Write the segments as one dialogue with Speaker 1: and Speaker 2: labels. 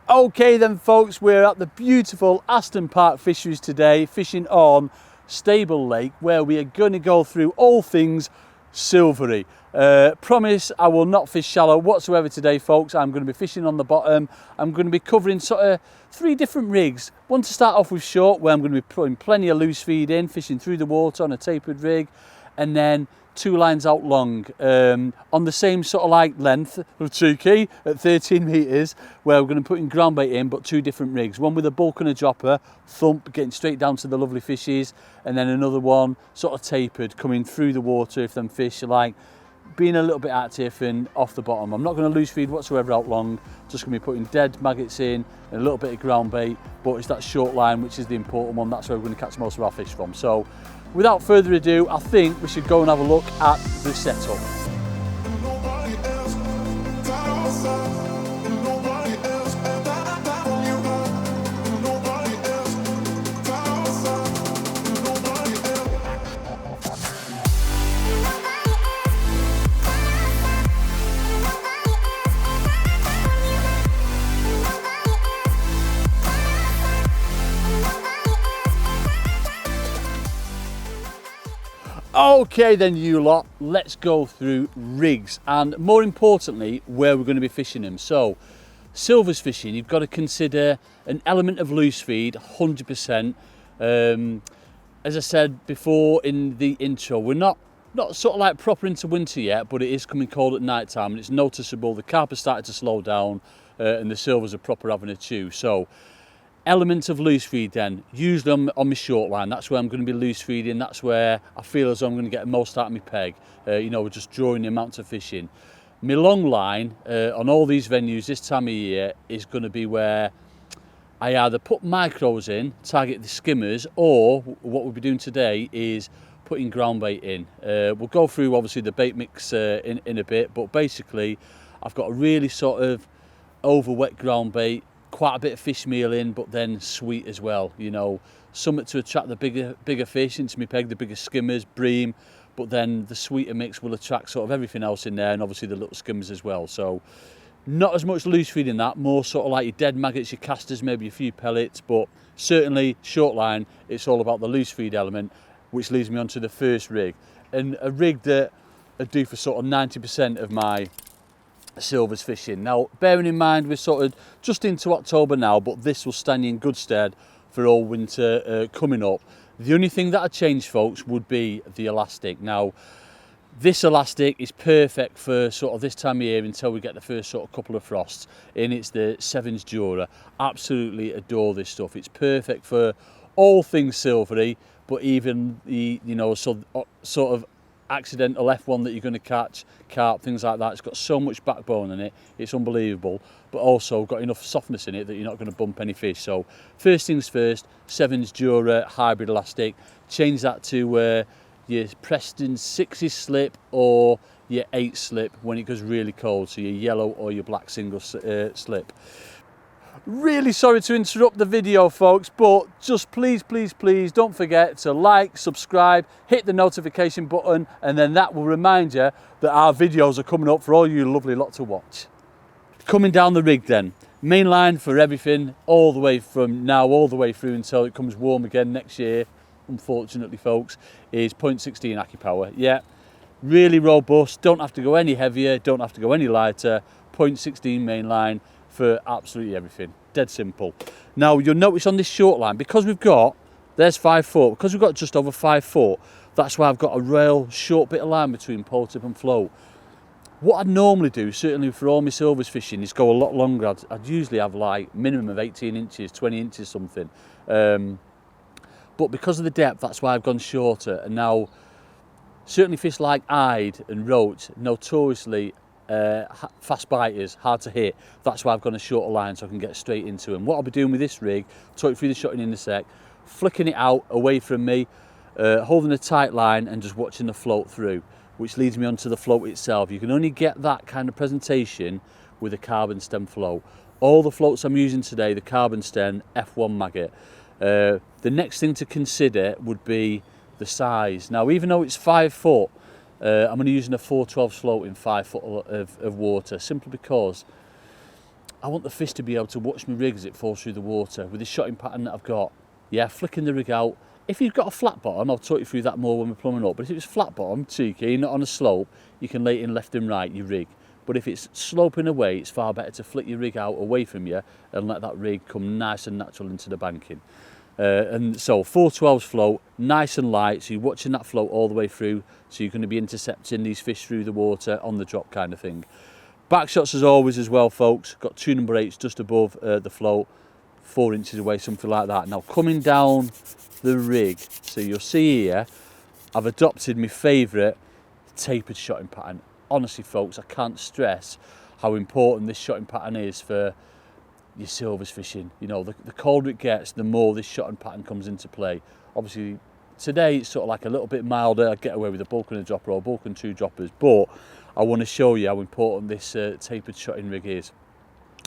Speaker 1: Okay then folks, we're at the beautiful Aston Parkes Fisheries today, fishing on Stable Lake, where we are going to go through all things silvery. Promise I will not fish shallow whatsoever today folks. I'm going to be fishing on the bottom. I'm going to be covering sort of 3 different rigs. One to start off with short, where I'm going to be putting plenty of loose feed in, fishing through the water on a tapered rig, and then 2 lines out long on the same sort of like length of cheeky at 13 metres, where we're going to put in ground bait in, but 2 different rigs. One with a bulk and a dropper, thump, getting straight down to the lovely fishes, and then another one sort of tapered, coming through the water if them fish are like being a little bit active and off the bottom. I'm not going to loose feed whatsoever out long, just going to be putting dead maggots in and a little bit of ground bait, but it's that short line which is the important one. That's where we're going to catch most of our fish from. So without further ado, I think we should go and have a look at the setup. Okay then you lot, let's go through rigs and more importantly where we're going to be fishing them. So silvers fishing, you've got to consider an element of loose feed 100%. As I said before in the intro, we're not sort of like proper into winter yet, but it is coming cold at night time and it's noticeable. The carp has started to slow down and the silvers are proper having a chew. So element of loose feed then, usually on my short line, that's where I'm going to be loose feeding. That's where I feel as though I'm going to get the most out of my peg. You know, we're just drawing the amount of fishing. My long line on all these venues this time of year is going to be where I either put micros in, target the skimmers, or what we'll be doing today is putting ground bait in. We'll go through obviously the bait mix in a bit, but basically I've got a really sort of over wet ground bait, quite a bit of fish meal in, but then sweet as well, you know, something to attract the bigger fish into my peg, the bigger skimmers, bream, but then the sweeter mix will attract sort of everything else in there, and obviously the little skimmers as well. So not as much loose feed in that, more sort of like your dead maggots, your casters, maybe a few pellets, but certainly short line, it's all about the loose feed element, which leads me on to the first rig, and a rig that I do for sort of 90% of my silvers fishing. Now bearing in mind we're sort of just into October now, but this will stand you in good stead for all winter coming up. The only thing that I change folks would be the elastic. Now this elastic is perfect for sort of this time of year until we get the first sort of couple of frosts, and it's the 7's Dura. Absolutely adore this stuff. It's perfect for all things silvery, but even the, you know, sort of accidental F1 that you're going to catch, carp, things like that. It's got so much backbone in it, it's unbelievable, but also got enough softness in it that you're not going to bump any fish. So first things first, 7's Dura hybrid elastic. Change that to your Preston 6's slip or your 8 slip when it goes really cold, so your yellow or your black single slip. Really sorry to interrupt the video folks, but just please don't forget to like, subscribe, hit the notification button, and then that will remind you that our videos are coming up for all you lovely lot to watch. Coming down the rig then, main line for everything all the way from now all the way through until it comes warm again next year, unfortunately folks, is 0.16 AccuPower. Yeah, really robust, don't have to go any heavier, don't have to go any lighter, 0.16 main line for absolutely everything, dead simple. Now you'll notice on this short line, because we've got, there's 5 foot, because we've got just over 5 foot, that's why I've got a real short bit of line between pole tip and float. What I'd normally do, certainly for all my silvers fishing, is go a lot longer. I'd usually have like minimum of 18 inches, 20 inches something. But because of the depth, that's why I've gone shorter. And now, certainly fish like Ide and Roach, notoriously fast biters, hard to hit. That's why I've gone a shorter line so I can get straight into them. What I'll be doing with this rig, talk you through the shotting in a sec, flicking it out away from me, holding a tight line and just watching the float through, which leads me onto the float itself. You can only get that kind of presentation with a carbon stem float. All the floats I'm using today, the carbon stem F1 maggot. The next thing to consider would be the size. Now even though it's 5 foot, I'm only using a 412 float in 5 foot of water, simply because I want the fish to be able to watch my rig as it falls through the water with the shotting pattern that I've got. Yeah, flicking the rig out. If you've got a flat bottom, I'll talk you through that more when we're plumbing up, but if it's flat bottom, cheeky, not on a slope, you can lay it in left and right, your rig. But if it's sloping away, it's far better to flick your rig out away from you and let that rig come nice and natural into the banking. And so 412's float, nice and light, so you're watching that float all the way through, so you're going to be intercepting these fish through the water on the drop kind of thing. Back shots as always as well, folks. Got 2 number 8s just above the float, 4 inches away, something like that. Now coming down the rig, so you'll see here, I've adopted my favourite tapered shotting pattern. Honestly, folks, I can't stress how important this shotting pattern is for your silvers fishing. You know, the colder it gets, the more this shotting pattern comes into play. Obviously, today it's sort of like a little bit milder. I get away with a bulk and a dropper or bulk and 2 droppers, but I want to show you how important this tapered shotting rig is.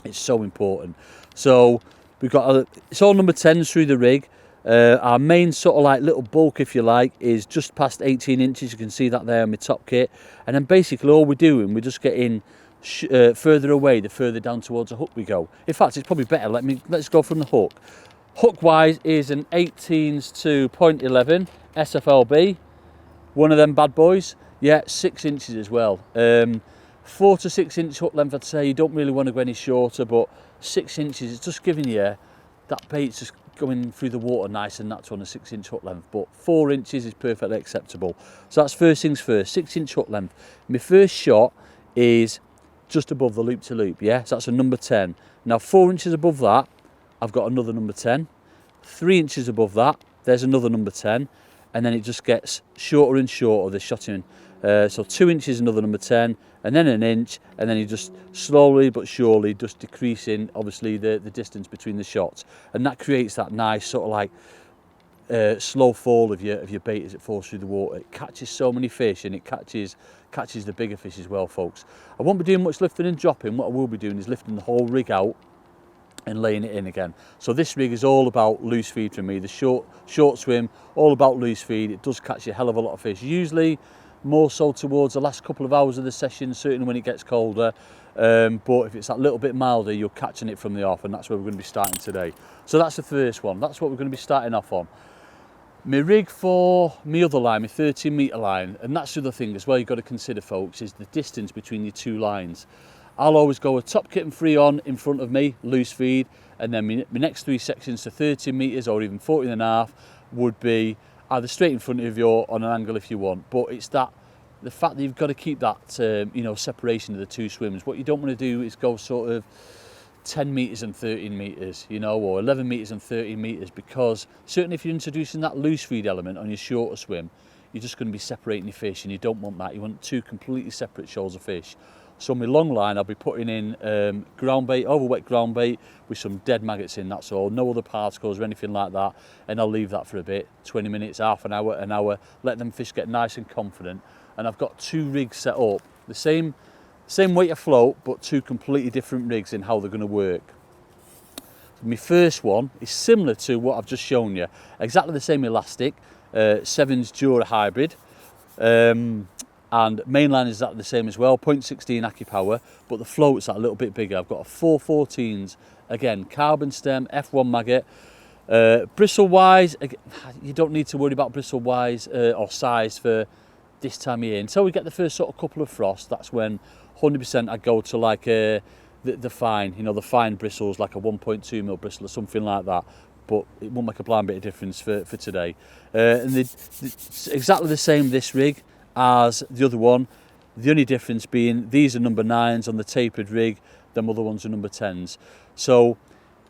Speaker 1: It's so important. So we've got it's all number 10s through the rig. Our main sort of like little bulk, if you like, is just past 18 inches. You can see that there on my top kit. And then basically all we're doing, we're just getting further away the further down towards the hook we go. In fact, it's probably better. Let's go from the hook. Hook wise is an 18s to 0.11 SFLB. One of them bad boys. Yeah, 6 inches as well. 4 to 6 inch hook length, I'd say. You don't really want to go any shorter, but 6 inches, it's just giving you that bait's just going through the water nice and natural on a 6 inch hook length, but 4 inches is perfectly acceptable. So that's first things first, 6 inch hook length. My first shot is just above the loop to loop, yeah? So that's a number 10. Now 4 inches above that, I've got another number 10. 3 inches above that, there's another number 10. And then it just gets shorter and shorter, the shotting. So 2 inches, another number 10, and then an inch, and then you just slowly but surely just decreasing, obviously, the distance between the shots. And that creates that nice sort of like slow fall of your bait as it falls through the water. It catches so many fish, and it catches the bigger fish as well, folks. I won't be doing much lifting and dropping. What I will be doing is lifting the whole rig out and laying it in again. So this rig is all about loose feed for me. The short swim, all about loose feed. It does catch a hell of a lot of fish, usually more so towards the last couple of hours of the session, certainly when it gets colder, but if it's that little bit milder, you're catching it from the off, and that's where we're going to be starting today. So that's the first one. That's what we're going to be starting off on. My rig for my other line, my 13 metre line, and that's the other thing as well you've got to consider, folks, is the distance between your 2 lines. I'll always go a top kit and free on in front of me, loose feed, and then my next 3 sections to 13 metres or even 14.5 would be either straight in front of you or on an angle if you want. But it's the fact that you've got to keep that you know, separation of the 2 swims. What you don't want to do is go sort of 10 metres and 13 metres, you know, or 11 metres and 13 metres, because certainly if you're introducing that loose feed element on your shorter swim, you're just going to be separating your fish, and you don't want that. You want 2 completely separate shoals of fish. So my long line, I'll be putting in ground bait, over wet ground bait with some dead maggots in, that's all. No other particles or anything like that. And I'll leave that for a bit, 20 minutes, half an hour, let them fish get nice and confident. And I've got 2 rigs set up, the same weight of float, but 2 completely different rigs in how they're going to work. My first one is similar to what I've just shown you. Exactly the same elastic, 7's Dura hybrid. And mainline is exactly the same as well, 0.16 AccuPower, but the float's a little bit bigger. I've got a 414s, again, carbon stem, F1 maggot. Bristle wise, you don't need to worry about bristle wise or size for this time of year. Until we get the first sort of couple of frosts, that's when 100% I go to like the fine, you know, the fine bristles, like a 1.2mm bristle or something like that. But it won't make a blind bit of difference for today. And it's exactly the same, this rig, as the other one. The only difference being these are number 9s on the tapered rig, them other ones are number 10s. So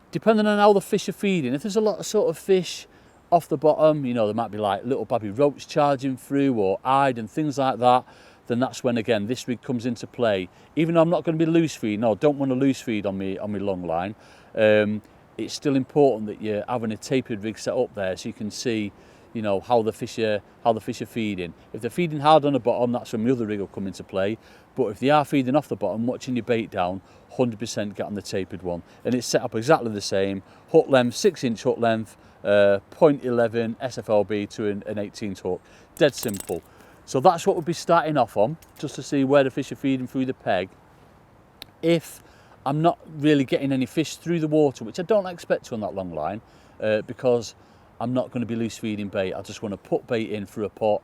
Speaker 1: depending on how the fish are feeding, if there's a lot of sort of fish off the bottom, you know, there might be like little baby roach charging through or eyed and things like that, then that's when again this rig comes into play. Even though I'm not going to be loose feed, no, don't want to loose feed on me long line, it's still important that you're having a tapered rig set up there so you can see, you know, how the fish are feeding. If they're feeding hard on the bottom, that's when the other rig will come into play. But if they are feeding off the bottom, watching your bait down, 100% get on the tapered one. And it's set up exactly the same. Hook length, 6 inch hook length, 0.11 SFLB to an 18th hook. Dead simple. So that's what we'll be starting off on, just to see where the fish are feeding through the peg. If I'm not really getting any fish through the water, which I don't expect to on that long line, because I'm not going to be loose feeding bait. I just want to put bait in for a pot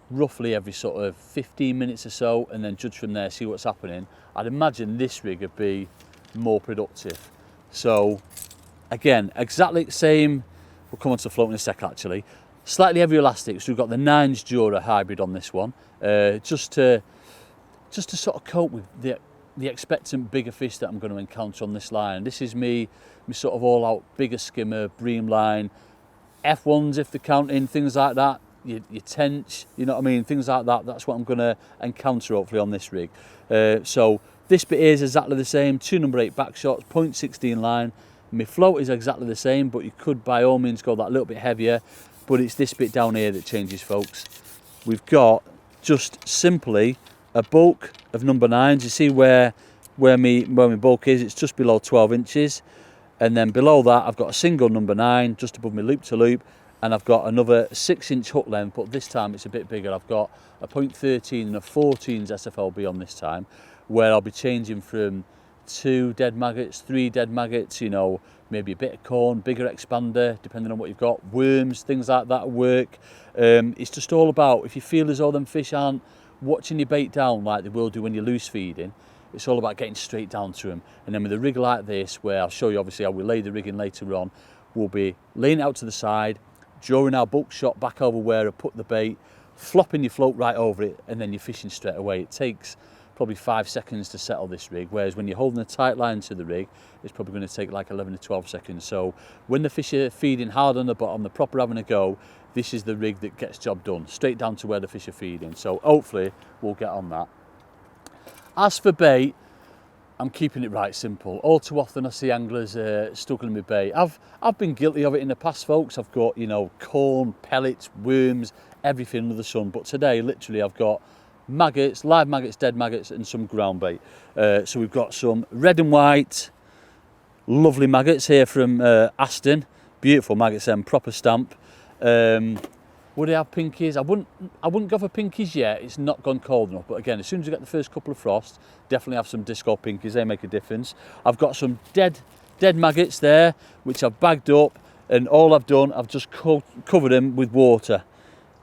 Speaker 1: roughly every sort of 15 minutes or so, and then judge from there, see what's happening. I'd imagine this rig would be more productive. So again, exactly the same. We'll come on to the float in a sec actually. Slightly heavier elastic, so we've got the 9s Jura hybrid on this one, just to sort of cope with the expectant bigger fish that I'm going to encounter on this line. This is me sort of all out bigger skimmer, bream line, F1s if they're counting, things like that, your tench, you know what I mean, things like that. That's what I'm going to encounter hopefully on this rig. So this bit here is exactly the same, 2 number 8 back shots, 0.16 line. My float is exactly the same, but you could by all means go that little bit heavier, but it's this bit down here that changes, folks. We've got just simply a bulk of number 9s. You see where my bulk is, it's just below 12 inches. And then below that, I've got a single number 9 just above my loop to loop, and I've got another 6-inch hook length, but this time it's a bit bigger. I've got a 0.13 and a 14s SFLB on this time, where I'll be changing from 2 dead maggots, 3 dead maggots, you know, maybe a bit of corn, bigger expander, depending on what you've got, worms, things like that work. It's just all about, if you feel as though them fish aren't watching your bait down like they will do when you're loose feeding, it's all about getting straight down to them. And then with a rig like this, where I'll show you obviously how we lay the rig in later on, we'll be laying it out to the side, drawing our bulk shot back over where I put the bait, flopping your float right over it, and then you're fishing straight away. It takes probably 5 seconds to settle this rig, whereas when you're holding a tight line to the rig, it's probably going to take like 11 to 12 seconds. So when the fish are feeding hard on the bottom, they're proper having a go, this is the rig that gets job done, straight down to where the fish are feeding. So hopefully we'll get on that. As for bait, I'm keeping it right simple. All too often I see anglers struggling with bait. I've been guilty of it in the past, folks. I've got, you know, corn, pellets, worms, everything under the sun. But today, literally, I've got maggots, live maggots, dead maggots, and some ground bait. So we've got some red and white, lovely maggots here from Aston. Beautiful maggots, proper stamp. Would I have pinkies? I wouldn't go for pinkies yet. It's not gone cold enough. But again, as soon as you get the first couple of frosts, definitely have some disco pinkies. They make a difference. I've got some dead maggots there, which I've bagged up, and all I've done, I've just covered them with water.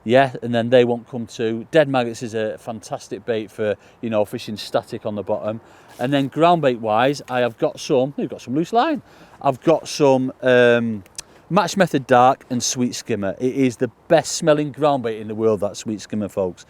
Speaker 1: Yeah, and then they won't come to. Dead maggots is a fantastic bait for, you know, fishing static on the bottom. And then ground bait wise, I've got some loose line. I've got some Match Method Dark and Sweet Skimmer. It is the best smelling ground bait in the world, that Sweet Skimmer, folks.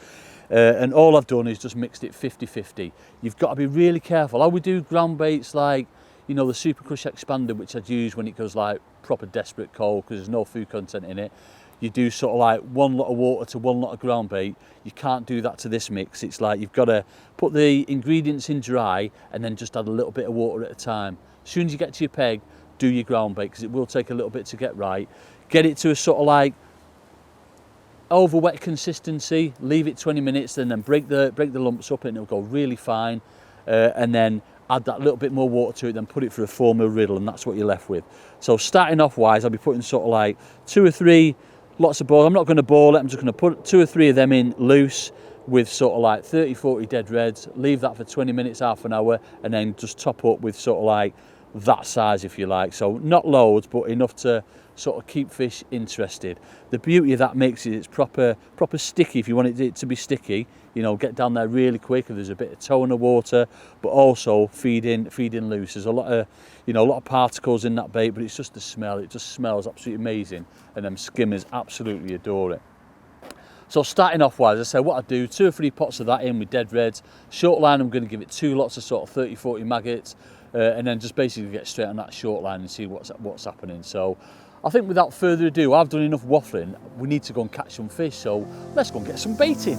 Speaker 1: And all I've done is just mixed it 50-50. You've got to be really careful. I would do ground baits like, you know, the Super Crush Expander, which I'd use when it goes like proper desperate cold because there's no food content in it. You do sort of like 1 lot of water to 1 lot of ground bait. You can't do that to this mix. It's like you've got to put the ingredients in dry and then just add a little bit of water at a time. As soon as you get to your peg, do your ground bait, because it will take a little bit to get right. Get it to a sort of like over wet consistency, leave it 20 minutes, and then break the lumps up and it'll go really fine. And then add that little bit more water to it, then put it for a 4 mil riddle, and that's what you're left with. So starting off wise, I'll be putting sort of like 2 or 3 lots of balls. I'm not going to ball it, I'm just going to put 2 or 3 of them in loose with sort of like 30-40 dead reds, leave that for 20 minutes, half an hour, and then just top up with sort of like that size, if you like. So not loads, but enough to sort of keep fish interested. The beauty of that makes it, it's proper sticky. If you want it to be sticky, you know, get down there really quick if there's a bit of toe in the water, but also feeding loose. There's a lot of particles in that bait, but it's just the smell. It just smells absolutely amazing, and them skimmers absolutely adore it. So starting off wise, I say what I do, 2 or 3 pots of that in with dead reds. Short line, I'm going to give it 2 lots of sort of 30-40 maggots, and then just basically get straight on that short line and see what's happening. So I think without further ado, I've done enough waffling. We need to go and catch some fish, so let's go and get some bait in.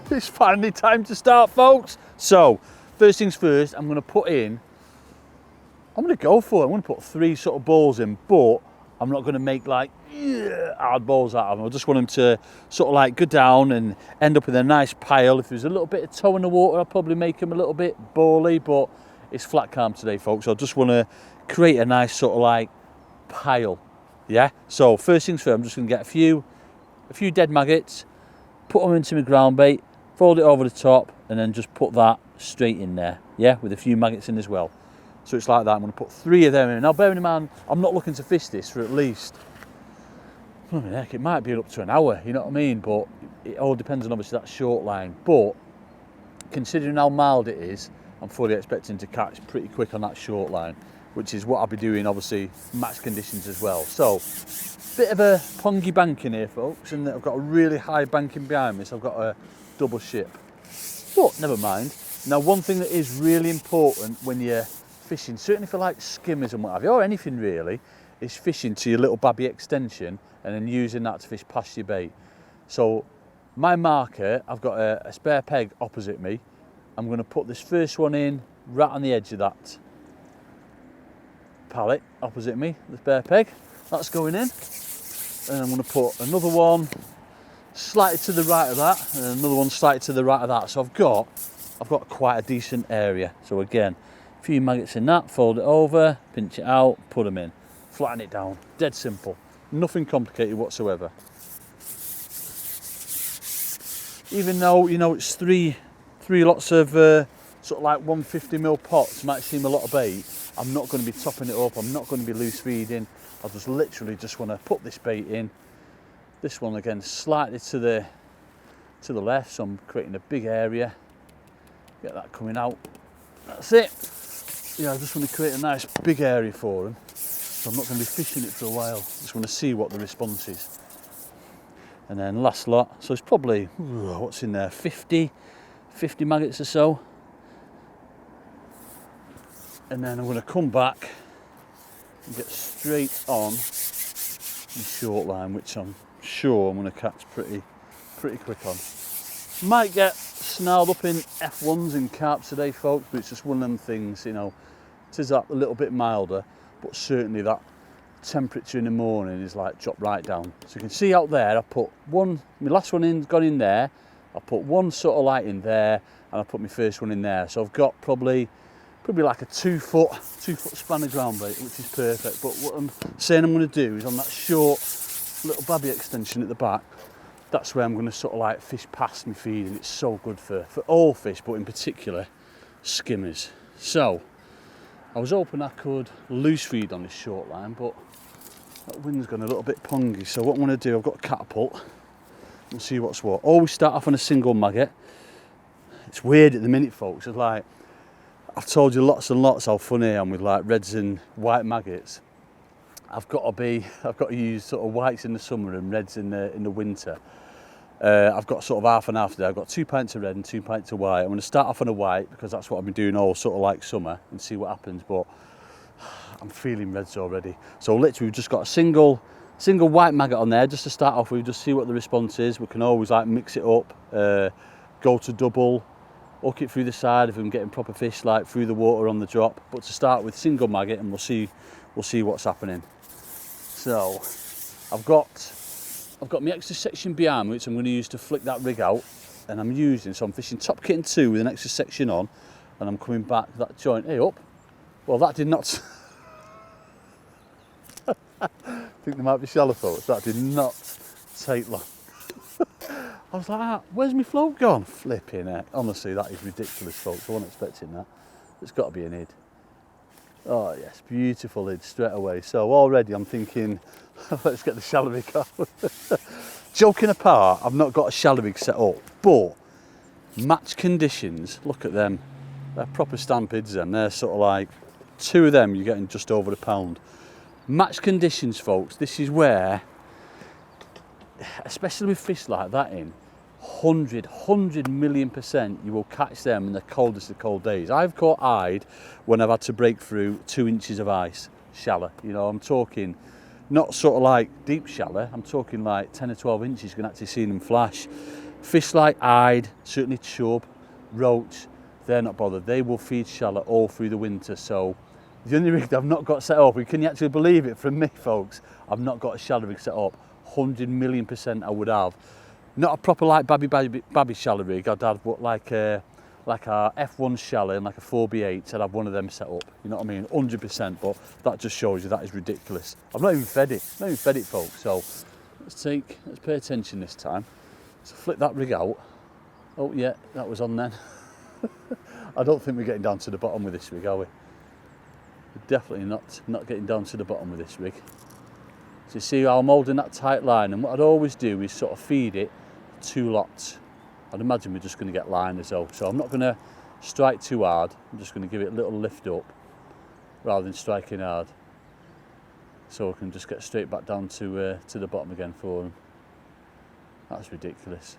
Speaker 1: It's finally time to start, folks. So first things first, I'm going to go for it. I'm going to put 3 sort of balls in, but I'm not going to make like hard balls out of them. I just want them to sort of like go down and end up in a nice pile. If there's a little bit of tow in the water, I'll probably make them a little bit bally, but it's flat calm today, folks. I just want to create a nice sort of like pile. Yeah, so first things first, I'm just going to get a few dead maggots, put them into my ground bait, fold it over the top, and then just put that straight in there, yeah, with a few maggots in as well. So it's like that. I'm going to put 3 of them in. Now, bearing in mind, I'm not looking to fish this for at least, I mean, heck, it might be up to an hour, you know what I mean? But it all depends on obviously that short line. But considering how mild it is, I'm fully expecting to catch pretty quick on that short line, which is what I'll be doing, obviously, match conditions as well. So, bit of a pongy banking here, folks, and I've got a really high banking behind me, so I've got a double ship. But never mind. Now, one thing that is really important when you're fishing, certainly for like skimmers and what have you, or anything really, is fishing to your little babby extension and then using that to fish past your bait. So my marker, I've got a spare peg opposite me. I'm going to put this first one in right on the edge of that pallet opposite me, the spare peg. That's going in, and I'm going to put another one slightly to the right of that, and another one slightly to the right of that. So I've got quite a decent area. So again, a few maggots in that, fold it over, pinch it out, put them in, flatten it down. Dead simple, nothing complicated whatsoever. Even though, you know, it's three lots of sort of like 150ml pots, might seem a lot of bait, I'm not going to be topping it up, I'm not going to be loose feeding. I just literally just want to put this bait in. This one again slightly to the left, so I'm creating a big area. Get that coming out. That's it. Yeah, I just want to create a nice big area for them. So I'm not going to be fishing it for a while. Just want to see what the response is. And then last lot. So it's probably, what's in there, 50 maggots or so. And then I'm going to come back and get straight on the short line, which I'm sure I'm going to catch pretty quick on. Might get snarled up in F1s and carps today, folks, but it's just one of them things, you know. It is that a little bit milder, but certainly that temperature in the morning is like dropped right down. So you can see out there, I put one, my last one in, gone in there, I put one sort of light in there, and I put my first one in there. So I've got probably like a 2 foot span of ground bait, which is perfect. But what I'm saying I'm going to do is on that short little babby extension at the back, that's where I'm going to sort of like fish past my feed, and it's so good for all fish, but in particular skimmers. So I was hoping I could loose feed on this short line, but that wind's gone a little bit pongy. So what I'm going to do, I've got a catapult and see what's what. Always start off on a single maggot. It's weird at the minute, folks. It's like I've told you lots and lots how funny I am with like reds and white maggots. I've got to use sort of whites in the summer and reds in the winter. I've got sort of half and half today. I've got 2 pints of red and 2 pints of white. I'm going to start off on a white because that's what I've been doing all sort of like summer and see what happens. But I'm feeling reds already. So literally we've just got a single white maggot on there just to start off with, just see what the response is. We can always like mix it up, go to double, hook it through the side if I'm getting proper fish like through the water on the drop. But to start with, single maggot, and we'll see what's happening. So I've got my extra section behind me, which I'm going to use to flick that rig out, and I'm fishing top kitten 2 with an extra section on, and I'm coming back that joint up. Well, that did not I think there might be shallow floats. That did not take long. I was like, where's my float gone? Flipping it. Honestly, that is ridiculous, folks. I wasn't expecting that. It's got to be an id. Oh yes, beautiful id straight away. So already I'm thinking, let's get the shallow rig off. Joking apart, I've not got a shallow rig set up, but match conditions, look at them. They're proper stampids then. They're sort of like, 2 of them you're getting just over £1. Match conditions, folks, this is where, especially with fish like that in, 100 million % you will catch them in the coldest of cold days. I've caught eyed when I've had to break through 2 inches of ice, shallow. You know, I'm talking not sort of like deep shallow, I'm talking like 10 or 12 inches, you can actually see them flash. Fish like eyed, certainly chub, roach, they're not bothered. They will feed shallow all through the winter, so The only rig that I've not got set up, can you actually believe it from me, folks? I've not got a shallow rig set up. 100,000,000% I would have. Not a proper like babby shallow rig. I'd have what like a F1 shallow and like a 4B8. I'd have one of them set up. You know what I mean? 100%. But that just shows you that is ridiculous. I've not even fed it. Not even fed it, folks. So let's pay attention this time. So flip that rig out. Oh yeah, that was on then. I don't think we're getting down to the bottom with this rig, are we? We're definitely not getting down to the bottom with this rig. So you see how I'm holding that tight line, and what I'd always do is sort of feed it 2 lots. I'd imagine we're just going to get line as well. So I'm not going to strike too hard. I'm just going to give it a little lift up rather than striking hard. So I can just get straight back down to the bottom again for them. That's ridiculous.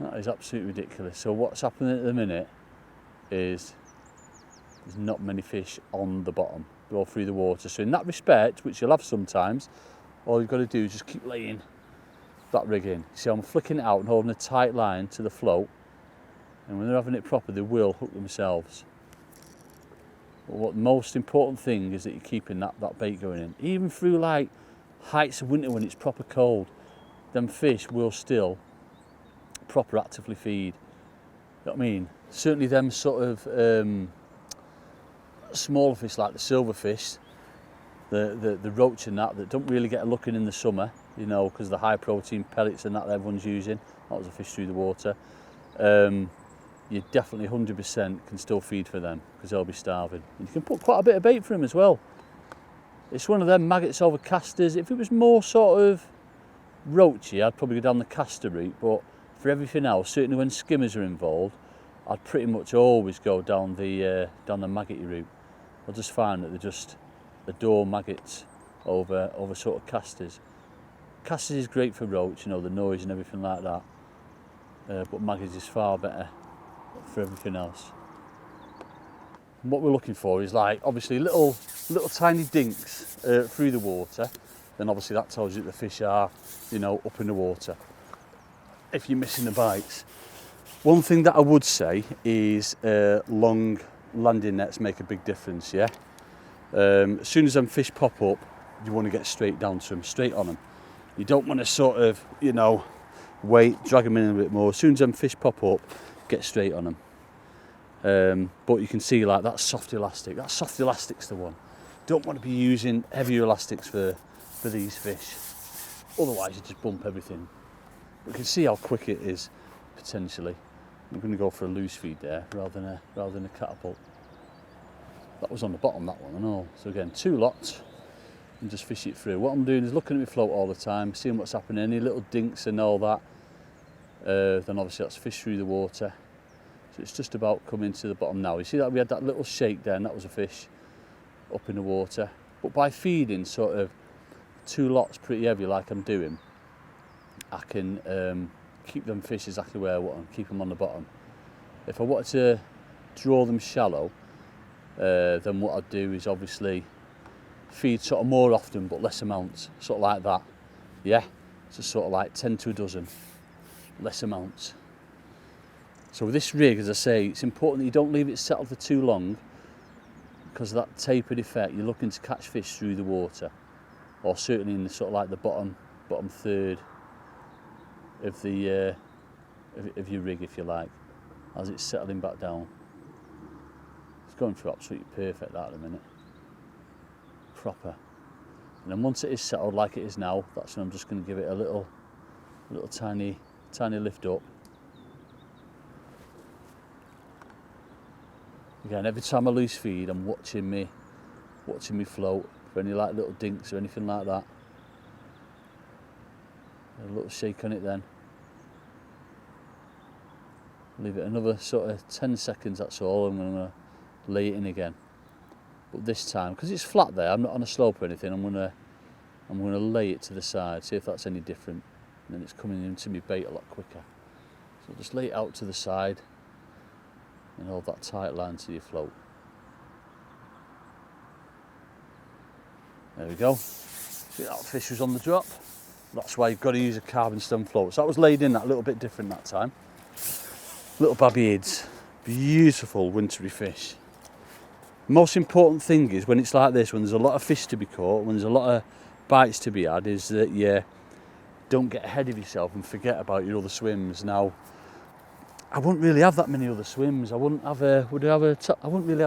Speaker 1: That is absolutely ridiculous. So what's happening at the minute is there's not many fish on the bottom. They're all through the water. So in that respect, which you'll have sometimes, all you've got to do is just keep laying that rig in. See, I'm flicking it out and holding a tight line to the float, and when they're having it proper, they will hook themselves. But what the most important thing is that you're keeping that bait going in. Even through like heights of winter when it's proper cold, them fish will still proper actively feed. You know what I mean? Certainly them sort of smaller fish like the silverfish, the roach and that don't really get a look in the summer, you know, because the high protein pellets and that everyone's using. That was a fish through the water. You definitely 100% can still feed for them because they'll be starving. And you can put quite a bit of bait for them as well. It's one of them maggots over casters. If it was more sort of roachy, I'd probably go down the caster route, but for everything else, certainly when skimmers are involved, I'd pretty much always go down the maggoty route. I just find that they just adore maggots over sort of casters. Casters is great for roach, you know, the noise and everything like that. But maggots is far better for everything else. And what we're looking for is like obviously little tiny dinks through the water. Then obviously that tells you that the fish are, you know, up in the water. If you're missing the bites. One thing that I would say is long landing nets make a big difference, yeah? As soon as them fish pop up, you want to get straight down to them, straight on them. You don't want to sort of, you know, wait, drag them in a bit more. As soon as them fish pop up, get straight on them. But you can see like that soft elastic's the one. Don't want to be using heavier elastics for these fish. Otherwise you just bump everything. You can see how quick it is, potentially. I'm going to go for a loose feed there rather than a catapult. That was on the bottom, that one, I know. So again, 2 lots and just fish it through. What I'm doing is looking at my float all the time, seeing what's happening, any little dinks and all that. Then obviously that's fish through the water. So it's just about coming to the bottom now. You see that we had that little shake there, and that was a fish up in the water. But by feeding sort of 2 lots pretty heavy like I'm doing, I can keep them fish exactly where I want them, keep them on the bottom. If I wanted to draw them shallow, then what I'd do is obviously feed sort of more often but less amounts, sort of like that. Yeah, so sort of like 10 to a dozen, less amounts. So with this rig, as I say, it's important that you don't leave it settled for too long, because of that tapered effect. You're looking to catch fish through the water, or certainly in the sort of like the bottom third of the of your rig, if you like, as it's settling back down. It's going through absolutely perfect that at the minute, proper. And then once it is settled like it is now, that's when I'm just going to give it a little tiny lift up. Again, every time I loose feed, I'm watching me float for any like little dinks or anything like that. A little shake on it then. Leave it another sort of 10 seconds, that's all. I'm going to lay it in again. But this time, because it's flat there, I'm not on a slope or anything, I'm going to lay it to the side, see if that's any different. And then it's coming into my bait a lot quicker. So just lay it out to the side and hold that tight line to your float. There we go. See, that fish was on the drop. That's why you've got to use a carbon stem float. So that was laid in that a little bit different that time. Little babby heads, beautiful wintry fish. Most important thing is when it's like this, when there's a lot of fish to be caught, when there's a lot of bites to be had, is that you don't get ahead of yourself and forget about your other swims. Now, I wouldn't really have that many other swims. I wouldn't really have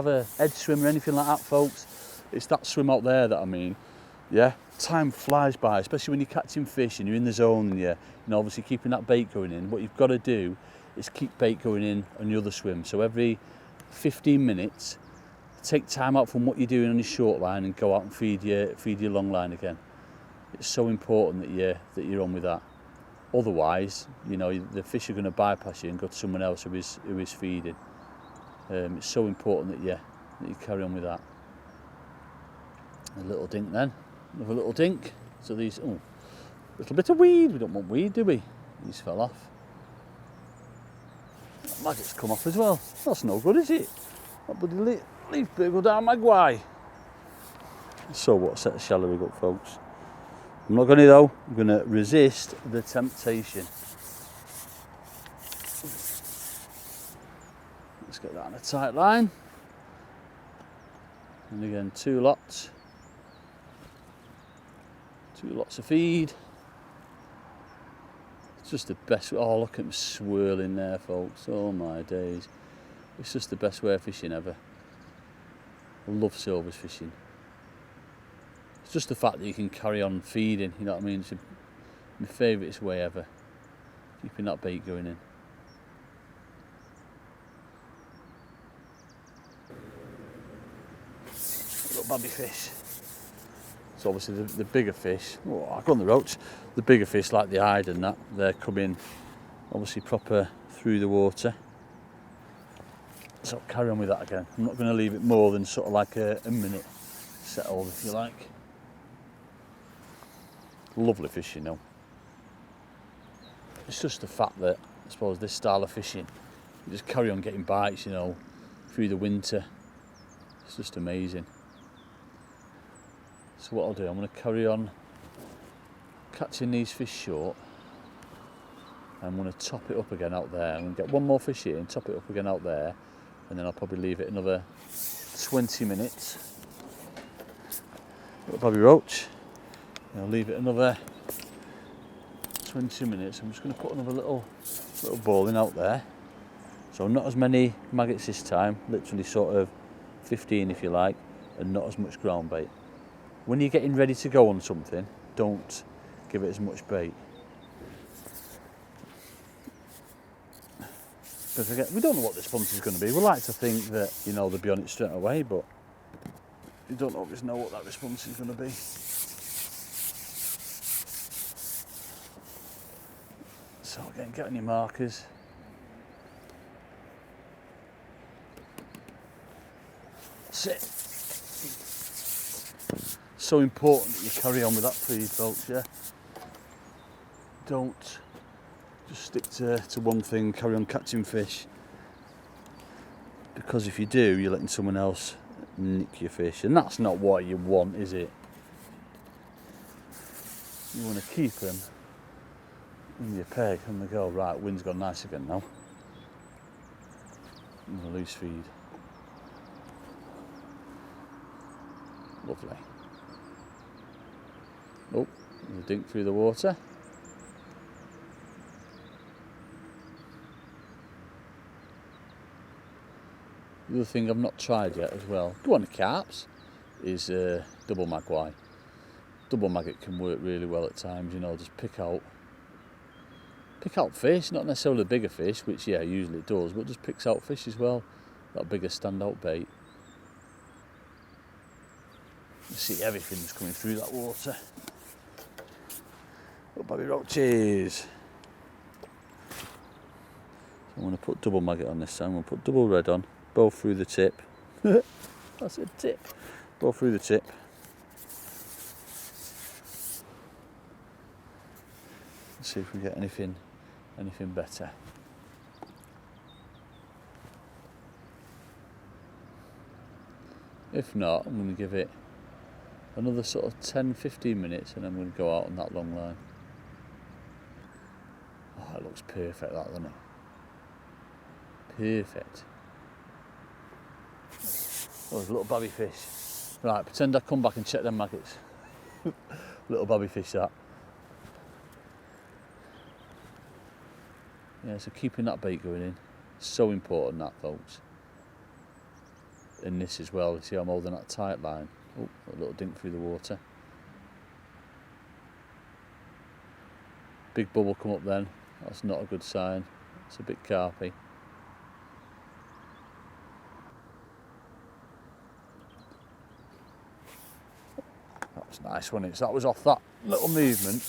Speaker 1: a edge swim or anything like that, folks. It's that swim out there that I mean. Yeah, time flies by, especially when you're catching fish and you're in the zone and you're obviously keeping that bait going in. What you've got to do is keep bait going in on your other swim. So every 15 minutes, take time out from what you're doing on your short line and go out and feed your long line again. It's so important that you're on with that. Otherwise, the fish are going to bypass you and go to someone else who is feeding. It's so important that you carry on with that. A little dink then, another little dink. So these, little bit of weed. We don't want weed, do we? These fell off. That maggot's come off as well. That's no good, is it? That bloody leaf bit go down my guy. So what? Set the shallow rig up, folks. I'm not going to though. I'm going to resist the temptation. Let's get that on a tight line. And again, 2 lots. 2 lots of feed. It's just the best. Oh, look at him swirling there, folks. Oh my days. It's just the best way of fishing ever. I love silvers fishing. It's just the fact that you can carry on feeding, you know what I mean? It's my favourite way ever. Keeping that bait going in. Little baby fish. So obviously the bigger fish, I've got on the roach, the bigger fish like the hide and that, they're coming obviously proper through the water. So I'll carry on with that again. I'm not going to leave it more than sort of like a minute settled, if you like. Lovely fishing though. It's just the fact that, I suppose, this style of fishing, you just carry on getting bites, through the winter. It's just amazing. So what I'll do, I'm going to carry on catching these fish short. I'm going to top it up again out there. I'm going to get one more fish here and top it up again out there. And then I'll probably leave it another 20 minutes. Little baby roach. I'll leave it another 20 minutes. I'm just going to put another little ball in out there. So not as many maggots this time, literally sort of 15 if you like, and not as much ground bait. When you're getting ready to go on something, don't give it as much bait. Because again, we don't know what this punch is going to be. We like to think that, they'll be on it straight away, but you don't always know what that response is going to be. So again, get on your markers. That's it. So important that you carry on with that feed, folks, yeah? Don't just stick to one thing, carry on catching fish. Because if you do, you're letting someone else nick your fish. And that's not what you want, is it? You want to keep them in your peg and they go, right, wind's gone nice again now. And a loose feed. Lovely. Oh, there's a dink through the water. The other thing I've not tried yet as well, go on the carps, is double magpie. Double maggot can work really well at times, just pick out fish, not necessarily bigger fish, which usually it does, but just picks out fish as well, that bigger standout bait. You see everything's coming through that water. Little baby roaches. So I'm going to put double maggot on this time. I'm going to put double red on, both through the tip. That's a tip. Both through the tip. Let's see if we get anything better. If not, I'm going to give it another sort of 10-15 minutes and I'm going to go out on that long line. Oh, it looks perfect, that, doesn't it? Perfect. Oh, there's a little babby fish. Right, pretend I come back and check them maggots. Little babby fish that. Yeah, so keeping that bait going in, so important that, folks. And this as well, you see I'm holding that tight line. Oh, a little dink through the water. Big bubble come up then, that's not a good sign. It's a bit carpy. That was nice, wasn't it? So that was off that little movement,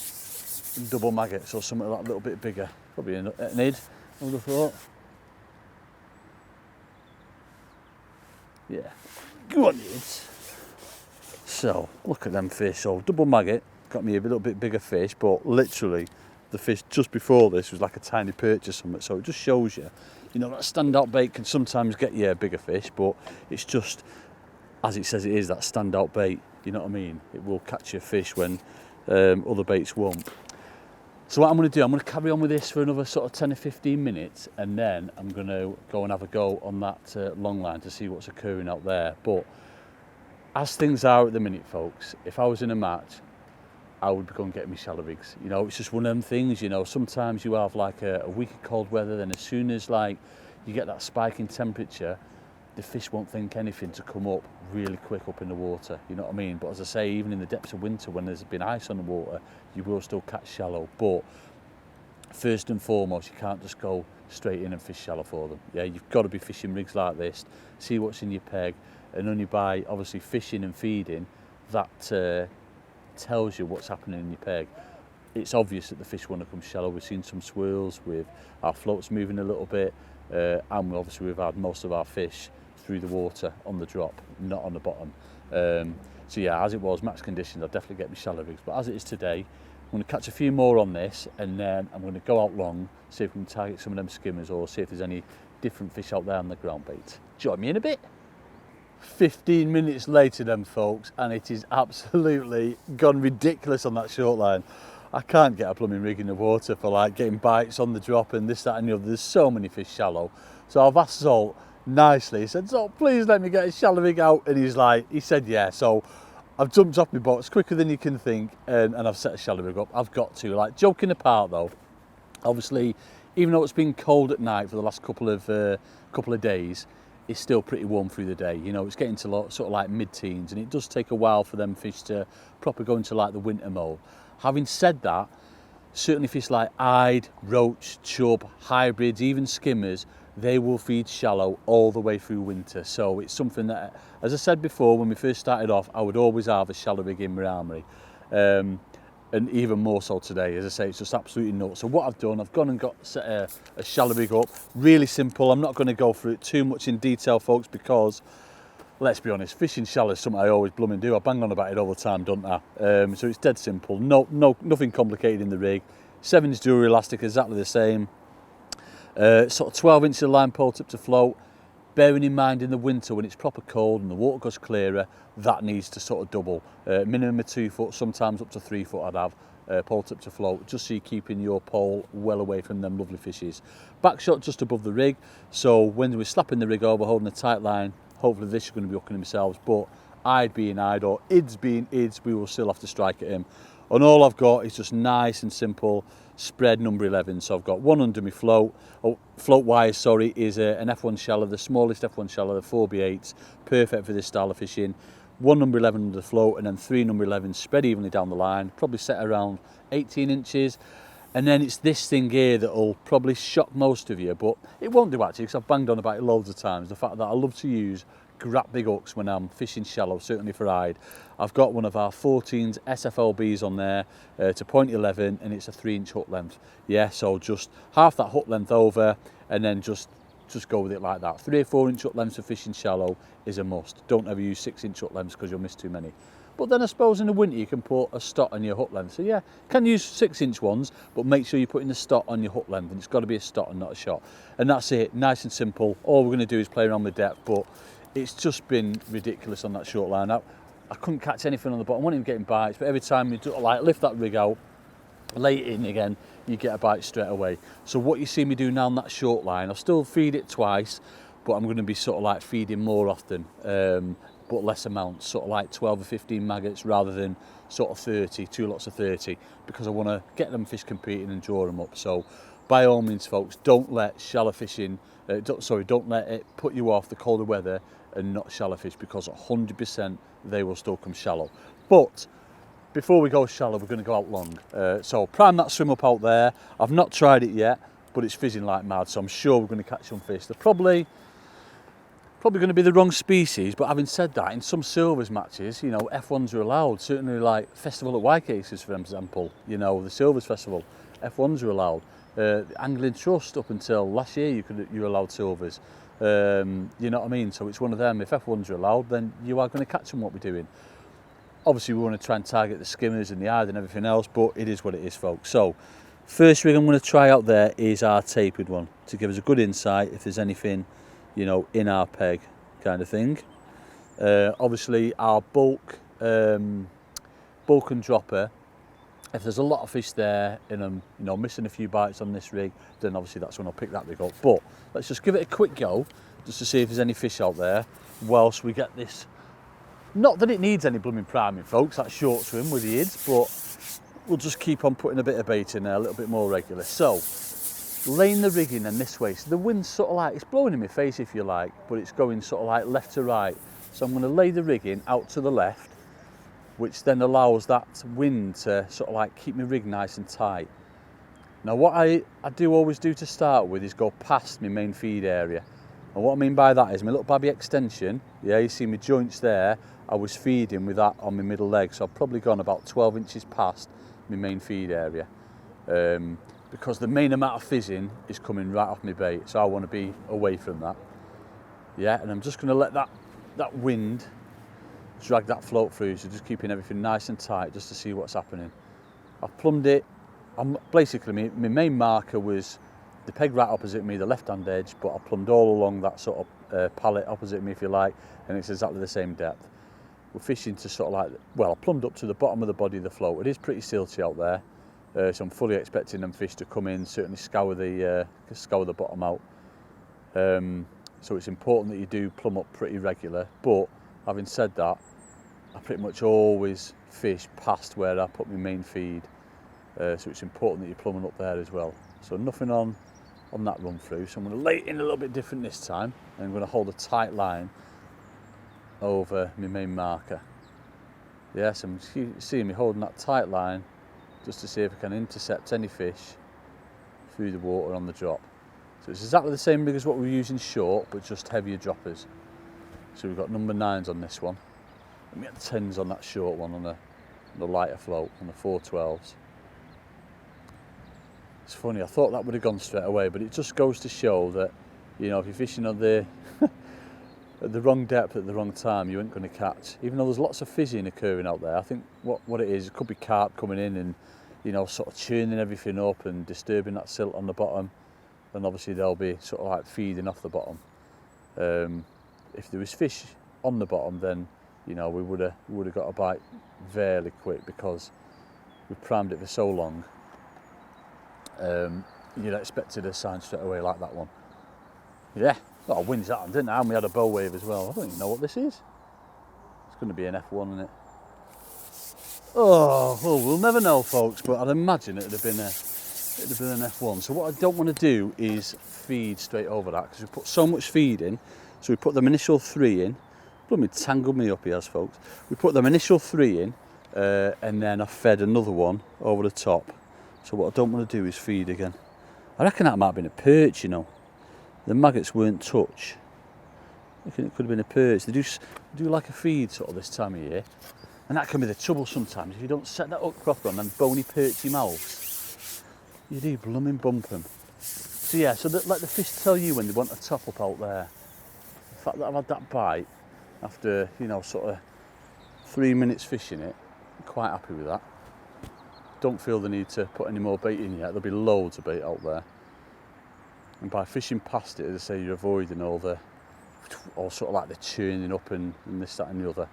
Speaker 1: double maggots or something like that, a little bit bigger. Probably an id, I would have thought. Yeah, go on ids. So, look at them fish. So, double maggot, got me a little bit bigger fish, but literally the fish just before this was like a tiny perch or something. So it just shows you, you know, that standout bait can sometimes get you a bigger fish, but it's just, as it says it is, that standout bait, you know what I mean? It will catch your fish when other baits won't. So what I'm going to do, I'm going to carry on with this for another sort of 10 or 15 minutes, and then I'm going to go and have a go on that long line to see what's occurring out there. But as things are at the minute, folks, if I was in a match, I would be going getting me shallow rigs. You know, it's just one of them things, you know, sometimes you have like a week of cold weather, then as soon as like you get that spike in temperature, the fish won't think anything to come up really quick up in the water, you know what I mean? But as I say, even in the depths of winter when there's been ice on the water, you will still catch shallow. But first and foremost, you can't just go straight in and fish shallow for them. Yeah, you've got to be fishing rigs like this, see what's in your peg, and only by obviously fishing and feeding, that tells you what's happening in your peg. It's obvious that the fish want to come shallow. We've seen some swirls with our floats moving a little bit, and obviously we've had most of our fish through the water on the drop, not on the bottom. So yeah, as it was, max conditions, I'll definitely get my shallow rigs. But as it is today, I'm going to catch a few more on this, and then I'm going to go out long, see if we can target some of them skimmers or see if there's any different fish out there on the ground bait. Join me in a bit. 15 minutes later then, folks, and it is absolutely gone ridiculous on that short line. I can't get a blooming rig in the water for like getting bites on the drop and this, that and the other. There's so many fish shallow. So I've asked Salt nicely, he said, Salt, please let me get a shallow rig out. And he said yeah. So I've jumped off my boat. It's quicker than you can think, and I've set a shallow rig up. I've got to, like, joking apart though, obviously, even though it's been cold at night for the last couple of days, it's still pretty warm through the day. You know, it's getting to sort of like mid-teens, and it does take a while for them fish to proper go into like the winter mode. Having said that, certainly fish like eyed, roach, chub, hybrids, even skimmers, they will feed shallow all the way through winter. So it's something that, as I said before, when we first started off, I would always have a shallow rig in my armoury. And even more so today, as I say, it's just absolutely nuts. So what I've done, I've gone and got set a shallow rig up. Really simple. I'm not going to go through it too much in detail, folks, because let's be honest, fishing shallow is something I always blooming do. I bang on about it all the time, don't I? So it's dead simple. Nothing complicated in the rig. 7-inch jewellery elastic, exactly the same. Sort of 12 inches of line pole tip to float. Bearing in mind in the winter when it's proper cold and the water goes clearer, that needs to sort of double. Minimum of 2 foot, sometimes up to 3 foot I'd have, pole tip to float, just so you're keeping your pole well away from them lovely fishes. Back shot just above the rig, so when we're slapping the rig over, holding a tight line, hopefully this is going to be hooking themselves, but eyed being eyed or ids being ids, we will still have to strike at him. And all I've got is just nice and simple spread number 11. So I've got one under my float. Float wire, sorry, is an F1 shallow, the smallest F1 shallow, the 4B8s, perfect for this style of fishing. One number 11 under the float, and then 3 number 11s spread evenly down the line, probably set around 18 inches. And then it's this thing here that'll probably shock most of you, but it won't do actually, because I've banged on about it loads of times. The fact that I love to use grab big hooks when I'm fishing shallow, certainly for eyed. I've got one of our 14s SFLBs on there to 0.11, and it's a 3-inch hook length. Yeah, so just half that hook length over, and then just go with it like that. 3 or 4 inch hook lengths for fishing shallow is a must. Don't ever use 6-inch hook lengths because you'll miss too many. But then I suppose in the winter you can put a stot on your hook length. So yeah, can use 6-inch ones, but make sure you're putting the stot on your hook length, and it's got to be a stot and not a shot. And that's it, nice and simple. All we're going to do is play around with depth, but it's just been ridiculous on that short line. I couldn't catch anything on the bottom. I wasn't even getting bites, but every time you do, like, lift that rig out, lay it in again, you get a bite straight away. So what you see me do now on that short line, I'll still feed it twice, but I'm going to be sort of like feeding more often, but less amounts, sort of like 12 or 15 maggots rather than sort of 30, 2 lots of 30, because I want to get them fish competing and draw them up. So by all means, folks, don't let shallow fishing, don't let it put you off the colder weather and not shallow fish, because 100% they will still come shallow. But before we go shallow, we're going to go out long. So prime that swim up out there. I've not tried it yet, but it's fizzing like mad, so I'm sure we're going to catch some fish. They're probably going to be the wrong species, but having said that, in some silvers matches, you know, F1s are allowed. Certainly like Festival at Wycases, for example, you know, the Silvers Festival, F1s are allowed. Angling Trust, up until last year, you're allowed silvers. You know what I mean? So it's one of them. If F1s are allowed, then you are going to catch them. What we're doing. Obviously, we want to try and target the skimmers and the eyes and everything else, but it is what it is, folks. So, first rig I'm going to try out there is our tapered one, to give us a good insight if there's anything, you know, in our peg kind of thing. Obviously, our bulk and dropper, if there's a lot of fish there and I'm, you know, missing a few bites on this rig, then obviously that's when I'll pick that rig up. But let's just give it a quick go, just to see if there's any fish out there, whilst we get this. Not that it needs any blooming priming, folks, that short swim with the ids, but we'll just keep on putting a bit of bait in there, a little bit more regular. So, laying the rig in this way, so the wind's sort of like, it's blowing in my face if you like, but it's going sort of like left to right. So I'm going to lay the rig in out to the left, which then allows that wind to sort of like keep my rig nice and tight. Now what I do always do to start with is go past my main feed area. And what I mean by that is my little babby extension, yeah, you see my joints there, I was feeding with that on my middle leg, so I've probably gone about 12 inches past my main feed area, because the main amount of fizzing is coming right off my bait, so I want to be away from that. Yeah, and I'm just going to let that wind drag that float through, so just keeping everything nice and tight just to see what's happening. I've plumbed it. Basically, my main marker was the peg right opposite me, the left-hand edge, but I plumbed all along that sort of pallet opposite me, if you like, and it's exactly the same depth. We're fishing to sort of like, well, I plumbed up to the bottom of the body of the float. It is pretty silty out there, so I'm fully expecting them fish to come in, certainly scour the bottom out. So it's important that you do plumb up pretty regular, but having said that, I pretty much always fish past where I put my main feed, so it's important that you're plumbing up there as well. So nothing on that run through, so I'm going to lay it in a little bit different this time, and I'm going to hold a tight line over my main marker. Yes, I'm seeing me holding that tight line just to see if I can intercept any fish through the water on the drop. So it's exactly the same rig as what we're using short, but just heavier droppers. So we've got number 9s on this one, and we had 10s on that short one on the lighter float, on the 412s. It's funny, I thought that would have gone straight away, but it just goes to show that, you know, if you're fishing on the at the wrong depth at the wrong time, you ain't going to catch. Even though there's lots of fizzing occurring out there, I think what it is, it could be carp coming in and, you know, sort of churning everything up and disturbing that silt on the bottom, and obviously they'll be sort of like feeding off the bottom. If there was fish on the bottom, then, you know, we would have got a bite fairly quick, because we primed it for so long. You'd expected a sign straight away like that one. Yeah, got a wind's that one, didn't I? And we had a bow wave as well. I don't even know what this is. It's going to be an F1, isn't it? Oh, well, we'll never know, folks, but I'd imagine it'd have been an F1. So what I don't want to do is feed straight over that, because we put so much feed in. So we put them initial 3 in. Blooming tangled me up, he has, folks. We put them initial 3 in, and then I fed another one over the top. So what I don't want to do is feed again. I reckon that might have been a perch, you know. The maggots weren't touch. I reckon it could have been a perch. They do like a feed sort of this time of year. And that can be the trouble sometimes. If you don't set that up proper on them bony perchy mouths, you do blooming bump them. So yeah, so let the fish tell you when they want a top up out there. The fact that I've had that bite after, you know, sort of 3 minutes fishing it, I'm quite happy with that. Don't feel the need to put any more bait in yet. There'll be loads of bait out there. And by fishing past it, as I say, you're avoiding all sort of like the churning up and this, that and the other.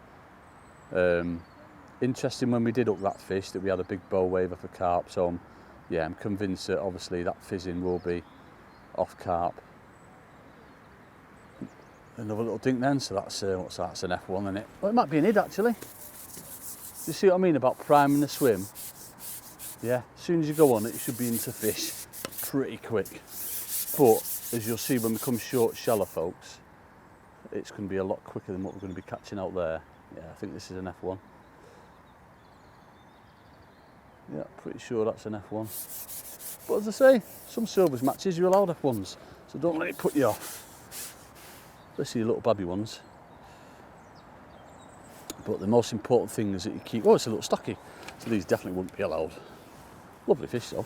Speaker 1: Interesting, when we did up that fish, that we had a big bow wave off a carp. So I'm convinced that obviously that fizzing will be off carp. Another little dink then, so that's what's that? That's an F1, isn't it? Well, it might be an id actually. You see what I mean about priming the swim? Yeah, as soon as you go on it, you should be into fish pretty quick. But as you'll see when we come short shallow, folks, it's going to be a lot quicker than what we're going to be catching out there. Yeah, I think this is an F1. Yeah, pretty sure that's an F1. But as I say, some silvers matches you're allowed F1s, so don't let it put you off. Especially little babby ones. But the most important thing is that you keep. Oh, it's a little stocky, so these definitely wouldn't be allowed. Lovely fish though.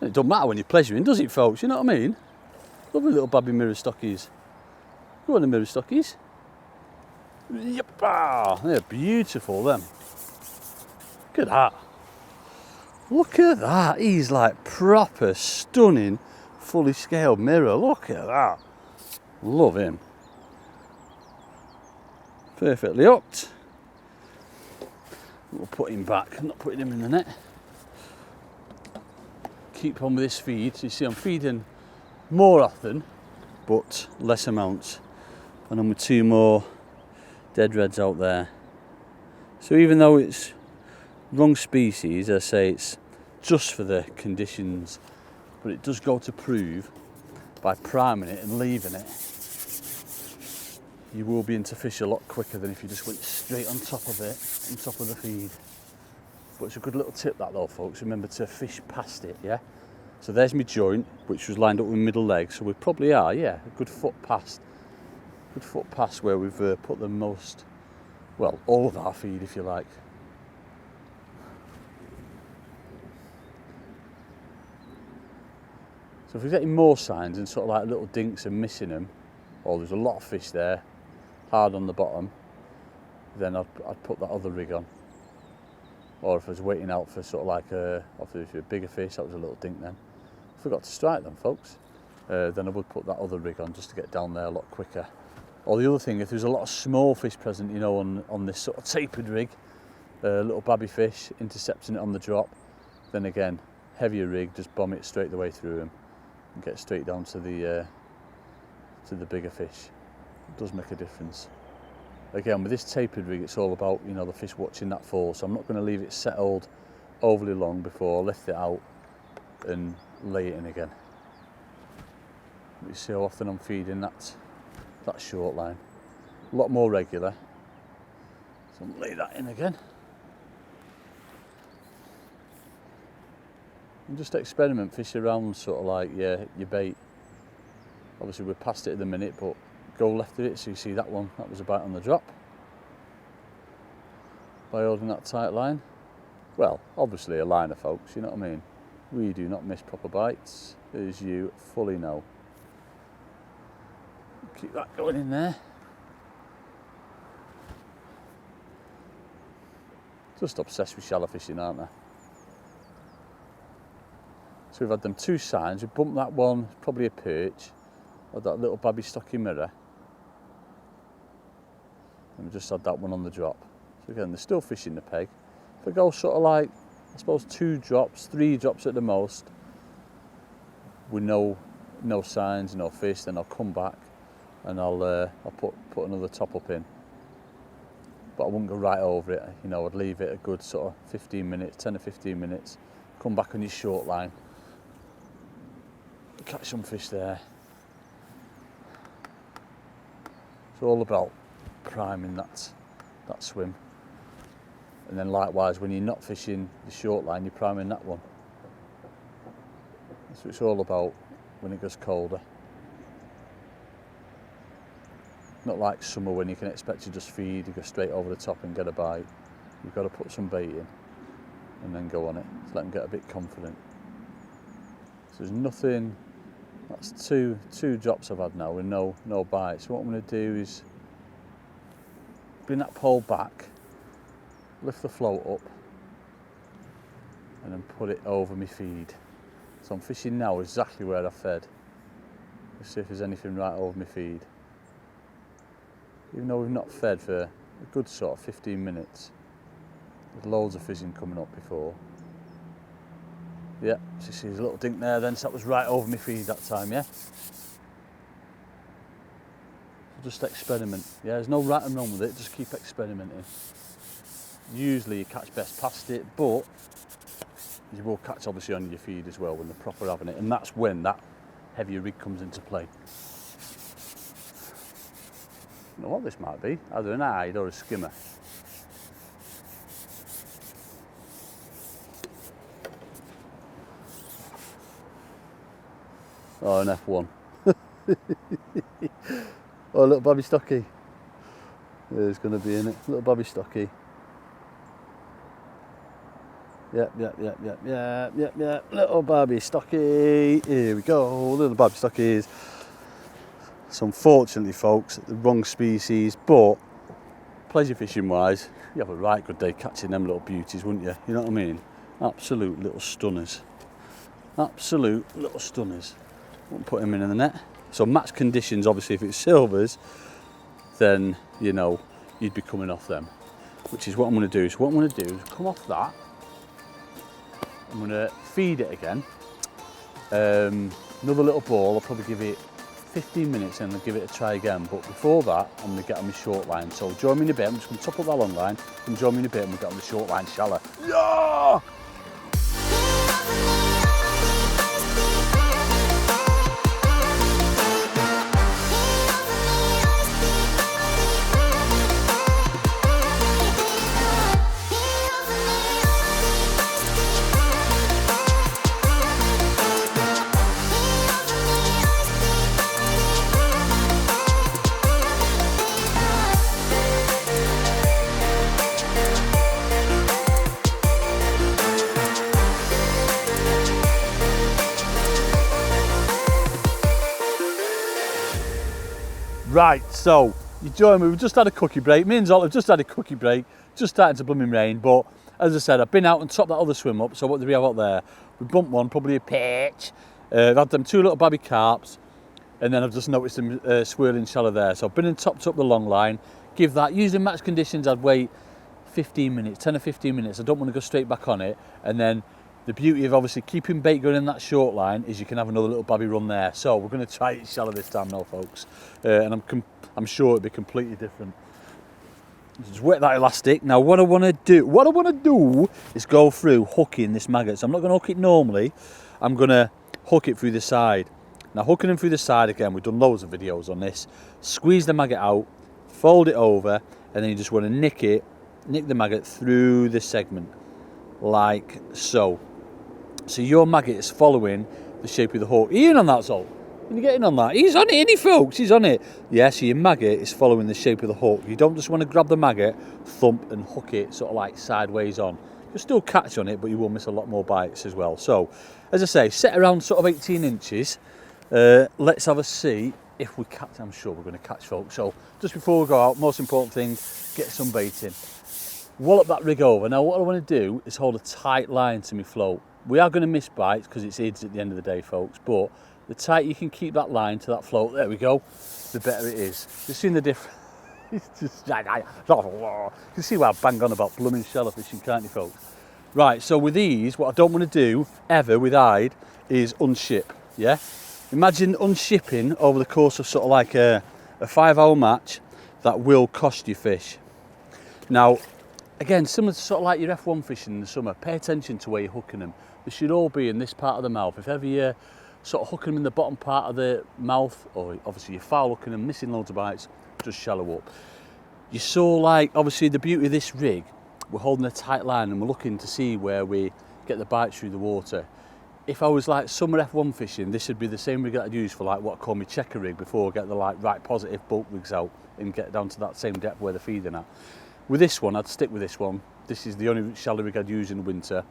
Speaker 1: And it doesn't matter when you're pleasuring, does it, folks? You know what I mean? Lovely little babby mirror stockies. Go on, the mirror stockies. Yep, they're beautiful, them. Look at that. Look at that. He's like proper stunning, fully scaled mirror. Look at that. Love him. Perfectly hooked. We'll put him back. I'm not putting him in the net. Keep on with this feed. So you see I'm feeding more often, but less amounts. And I'm with 2 more dead reds out there. So even though it's wrong species, I say it's just for the conditions, but it does go to prove by priming it and leaving it, you will be into fish a lot quicker than if you just went straight on top of it, on top of the feed. But it's a good little tip that though, folks. Remember to fish past it, yeah? So there's my joint, which was lined up with middle leg, so we probably are, yeah, a good foot past. Good foot past where we've put the most, well, all of our feed, if you like. So if we're getting more signs and sort of like little dinks and missing them, or there's a lot of fish there, hard on the bottom, then I'd put that other rig on. Or if I was waiting out for sort of like a bigger fish, that was a little dink then. Forgot to strike them, folks. Then I would put that other rig on just to get down there a lot quicker. Or the other thing, if there's a lot of small fish present, you know, on this sort of tapered rig, little babby fish, intercepting it on the drop, then again, heavier rig, just bomb it straight the way through them and get straight down to the bigger fish. It does make a difference. Again, with this tapered rig, it's all about, you know, the fish watching that fall, so I'm not going to leave it settled overly long before I lift it out and lay it in again. You see how often I'm feeding that short line. A lot more regular. So I'll lay that in again. And just experiment, fish around sort of like your bait. Obviously we're past it at the minute, but go left of it, so you see that one, that was a bite on the drop. By holding that tight line. Well, obviously a liner, folks, you know what I mean? We do not miss proper bites, as you fully know. Keep that going in there. Just obsessed with shallow fishing, aren't I? So we've had them 2 signs. We bumped that one, probably a perch, or that little babby stocky mirror. And we just had that one on the drop. So again, they're still fishing the peg. If I go sort of like, I suppose 2 drops, 3 drops at the most, with no signs, no fish, then I'll come back and I'll put another top up in. But I wouldn't go right over it, you know, I'd leave it a good sort of 15 minutes, 10 or 15 minutes, come back on your short line, catch some fish there. It's all about priming that swim. And then likewise, when you're not fishing the short line, you're priming that one. That's what it's all about when it gets colder. Not like summer when you can expect to just feed, you go straight over the top and get a bite. You've got to put some bait in and then go on it to let them get a bit confident. So there's nothing, that's two drops I've had now with no bites. So what I'm going to do is bring that pole back, lift the float up and then put it over my feed. So I'm fishing now exactly where I fed. Let's see if there's anything right over my feed. Even though we've not fed for a good sort of 15 minutes, there's loads of fizzing coming up before. Yeah, so you see there's a little dink there then, so that was right over my feed that time, yeah? just experiment. Yeah, there's no right and wrong with it, just keep experimenting. Usually you catch best past it, but you will catch obviously on your feed as well when they're proper having it, and that's when that heavier rig comes into play. I don't know what this might be, either an hide or a skimmer. Oh, an F1. Oh, a little Bobby Stocky. There's going to be in it. Little Bobby Stocky. Yep. Little Bobby Stocky. Here we go. Little Bobby Stockies. So unfortunately, folks, the wrong species, but pleasure fishing wise, you have a right good day catching them little beauties, wouldn't you? You know what I mean? Absolute little stunners. Absolute little stunners. Won't put them in the net. So match conditions, obviously, if it's silvers, then you know you'd be coming off them, which is what I'm going to do. So what I'm going to do is come off that. I'm going to feed it again. Another little ball. I'll probably give it 15 minutes and I'll give it a try again. But before that, I'm going to get on my short line. So join me in a bit. I'm just going to top up that long line. And join me in a bit and we'll get on the short line shallow. Yeah! Right, so you join me, we've just had a cookie break. Me and Zol have just had a cookie break, just starting to blooming rain, but as I said, I've been out and topped that other swim up. So what do we have out there? We bumped one, probably a perch. I've had them two little babby carps, and then I've just noticed them swirling shallow there. So I've been and topped up the long line. Give that, using match conditions, I'd wait 15 minutes, 10 or 15 minutes. I don't want to go straight back on it. And then the beauty of obviously keeping bait going in that short line is you can have another little babby run there. So we're going to try it shallow this time now, folks. And I'm sure it'll be completely different. Just wet that elastic. Now what I want to do is go through hooking this maggot. So I'm not going to hook it normally. I'm going to hook it through the side. Now hooking them through the side, again, we've done loads of videos on this. Squeeze the maggot out, fold it over, and then you just want to nick the maggot through the segment, like so. So your maggot is following the shape of the hook. Are you in on that, Zol? Are you getting on that? He's on it, isn't he, folks? He's on it. Yeah, so your maggot is following the shape of the hook. You don't just want to grab the maggot, thump and hook it sort of like sideways on. You'll still catch on it, but you will miss a lot more bites as well. So, as I say, set around sort of 18 inches. Let's have a see if we catch. I'm sure we're going to catch, folks. So, just before we go out, most important thing, get some bait in. Wallop that rig over. Now, what I want to do is hold a tight line to my float. We are going to miss bites because it's ids at the end of the day, folks, but the tighter you can keep that line to that float, there we go, the better it is. You've seen the difference. It's just, you can see why I bang on about blooming shallow fishing, can't you, folks? Right, so with these, what I don't want to do ever with hide is unship, yeah? Imagine unshipping over the course of sort of like a 5-hour match. That will cost you fish. Now, again, similar to sort of like your F1 fishing in the summer, pay attention to where you're hooking them. They should all be in this part of the mouth. If ever you're sort of hooking them in the bottom part of the mouth, or obviously you're foul hooking them, missing loads of bites, just shallow up. You saw, like, obviously the beauty of this rig, we're holding a tight line and we're looking to see where we get the bites through the water. If I was like summer F1 fishing, this would be the same rig that I'd use for like what I call my checker rig before I get the like right positive bulk rigs out and get down to that same depth where they're feeding at. With this one, I'd stick with this one. This is the only shallow rig I'd use in the winter,